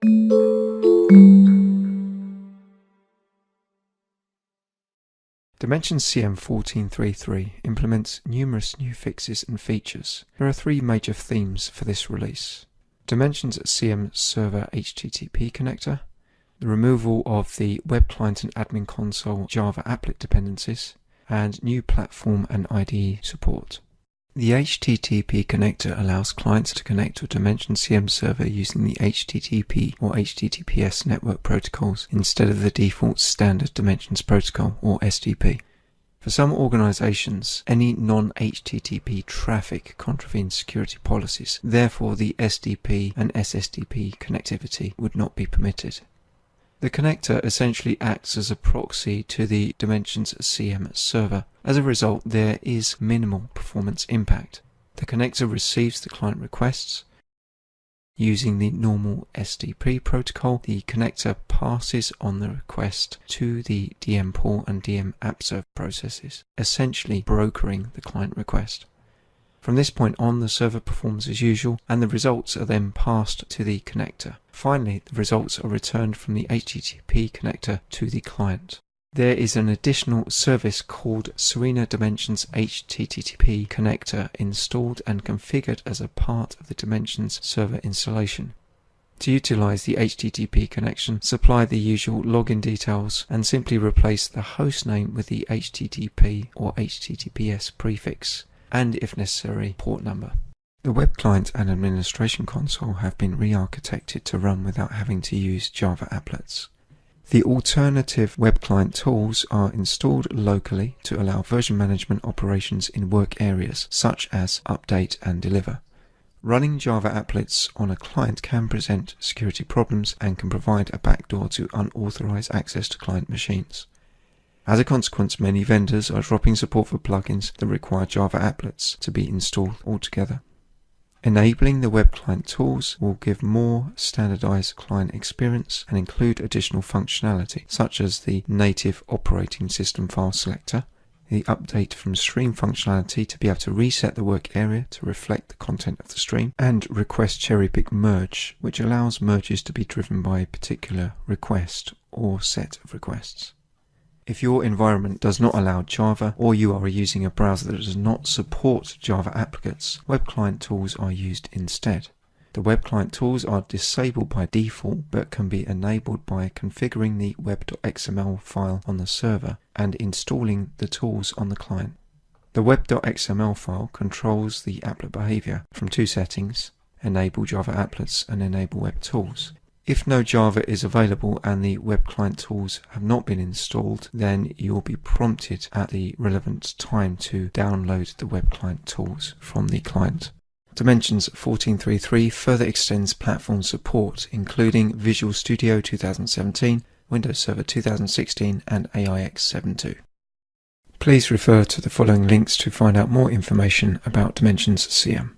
Dimensions CM 14.3.3 implements numerous new fixes and features. There are three major themes for this release: Dimensions CM Server HTTP connector, the removal of the Web Client and Admin Console Java applet dependencies, and new platform and IDE support. The HTTP connector allows clients to connect to a Dimensions CM server using the HTTP or HTTPS network protocols instead of the default standard Dimensions protocol or SDP. For some organizations, any non-HTTP traffic contravenes security policies. Therefore, the SDP and SSDP connectivity would not be permitted. The connector essentially acts as a proxy to the Dimensions CM server. As a result, there is minimal performance impact. The connector receives the client requests. Using the normal SDP protocol, the connector passes on the request to the DM pool and DM app server processes, essentially brokering the client request. From this point on, the server performs as usual, and the results are then passed to the connector. Finally, the results are returned from the HTTP connector to the client. There is an additional service called Serena Dimensions HTTP connector installed and configured as a part of the Dimensions server installation. To utilize the HTTP connection, supply the usual login details and simply replace the host name with the HTTP or HTTPS prefix, and if necessary, port number. The web client and administration console have been re-architected to run without having to use Java applets. The alternative web client tools are installed locally to allow version management operations in work areas such as update and deliver. Running Java applets on a client can present security problems and can provide a backdoor to unauthorized access to client machines. As a consequence, many vendors are dropping support for plugins that require Java applets to be installed altogether. Enabling the web client tools will give more standardized client experience and include additional functionality, such as the native operating system file selector, the update from stream functionality to be able to reset the work area to reflect the content of the stream, and request cherry pick merge, which allows merges to be driven by a particular request or set of requests. If your environment does not allow Java, or you are using a browser that does not support Java applets, web client tools are used instead. The web client tools are disabled by default, but can be enabled by configuring the web.xml file on the server and installing the tools on the client. The web.xml file controls the applet behavior from two settings: enable Java applets and enable web tools. If no Java is available and the web client tools have not been installed, then you'll be prompted at the relevant time to download the web client tools from the client. Dimensions 14.3.3 further extends platform support, including Visual Studio 2017, Windows Server 2016 and AIX 7.2. Please refer to the following links to find out more information about Dimensions CM.